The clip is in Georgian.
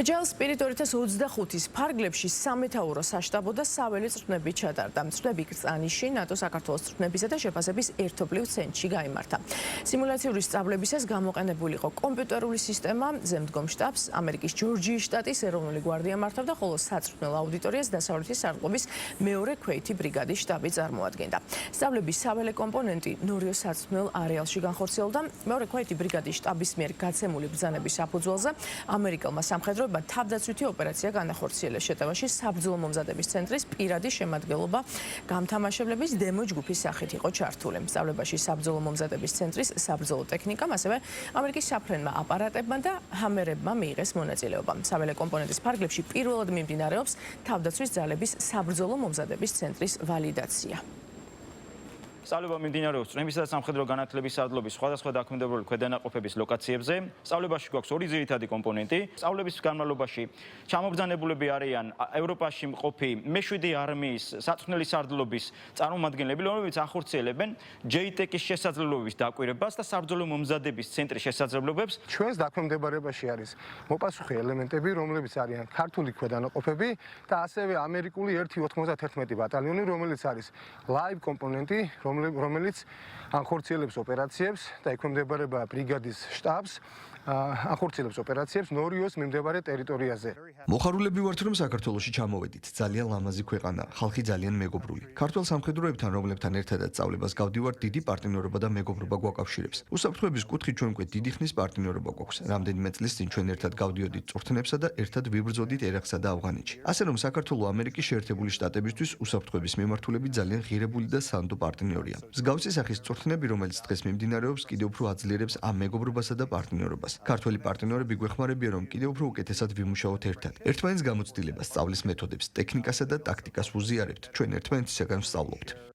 ეჯაილ სპირიტორითას 25-ის ფარგლებში სამეთაურო საშტაბო და საველე წვრთნები ჩატარდა. წვრთნები კრწანიში, ნატო საქართველოს წვრთნებისა და შეფასების ერთობლივ ცენტრში გაიმართა. სიმულაციური სწავლებისას გამოყენებული იყო კომპიუტერული სისტემა, ზემდგომ შტაბს ამერიკის ჯორჯიის შტატის ეროვნული გვარდია მართავდა, ხოლო საწვრთნელ აუდიტორიას დასავლეთის სარდლობის მეორე ქვეითი ბრიგადის შტაბი წარმოადგენდა. სწავლების საველე კომპონენტი ნორიოს საწვრთნელ არეალში განხორციელდა. მეორე ქვეითი ბრიგადის შტაბის მიერ გაცემული ბრძანების საფუძველზე ამერიკელმა სამხედრო თავდაცვითი ოპერაცია განახორციელეს. შეტევაში საბრძოლო მომზადების ცენტრის პირადი შემადგენლობა გამთამაშებლების დემო ჯგუფის სახით იყო ჩართული. სწავლებაში საბრძოლო მომზადების ცენტრის საბრძოლო ტექნიკამ, ასევე ამერიკის საფრენმა აპარატებმა და ჰამერებმა მიიღეს მონაწილეობა. საველე კომპონენტის ფარგლებში პირველად მიმდინარეობს თავდაცვის ძალების საბრძოლო მომზადების ცენტრის ვალიდაცია. სწავლება მიმდინარეობს წვრთნებისა და სამხედრო განათლების სარდლობის სხვადასხვა დაქვემდებარებული ქვედანაყოფების ლოკაციებზე. სწავლებაში გვაქვს ორი ძირითადი კომპონენტი. სწავლების განმავლობაში ჩამობრძანებულები არიან ევროპაში მყოფი მე-7 არმიის საწვრთნელი სარდლობის წარმომადგენლები, რომლებიც ახორციელებენ JTEC-ის შესაძლებლობების დაკვირვებას და საბრძოლო მომზადების ცენტრის შესაძლებლობებს. ჩვენს დაქვემდებარებაში არის მოპასუხე ელემენტები, რომლებიც არიან ქართული ქვედანაყოფები და ასევე ამერიკული 191 ბატალიონი, რომელიც არის live კომპონენტი, რომელიც ახორციელებს ოპერაციებს და ექვემდებარება ბრიგადის შტაბს, ახორციელებს ოპერაციებს ნორიოს მიმდებარე ტერიტორიაზე. მოხარულები ვართ, რომ საქართველოში ჩამოვედით. ძალიან ლამაზი ქვეყანა, ხალხი ძალიან მეგობრული. ქართველ სამხედროებთან, რომლებთან ერთადაც სწავლებას გავდივართ, დიდი პარტნიორობა და მეგობრობა გვაკავშირებს. უსაფრთხოების კუთხით ჩვენ უკვე დიდი ხნის პარტნიორობა გვაქვს. რამდენიმე წლის წინ ჩვენ ერთად გავდიოდით წვრთნებსა და ერთად ვიბრძოდით ერაყსა და ავღანეთში. ასე რომ საქართველო ამერიკის შეერთებული შტატებისთვის უსაფრთხოების მიმართულებით ძალიან ღირებული და სანდო პარტნიორია. მსგავსი სახის წვრთნები, რომელიც დღეს მიმდინარეობს, კიდევ უფრო აძლიერებს ამ მეგობრობასა და პარტნიორობას. ქართველი პარტნიორები გვეხმარებიან, რომ კიდევ უფრო უკეთესად ვიმუშაოთ ერთად. ერთმანეთს გამოცდილებას, სწავლის მეთოდებს, ტექნიკასა და ტაქტიკას ვუზიარებთ. ჩვენ ერთმანეთისაგან ვსწავლობთ.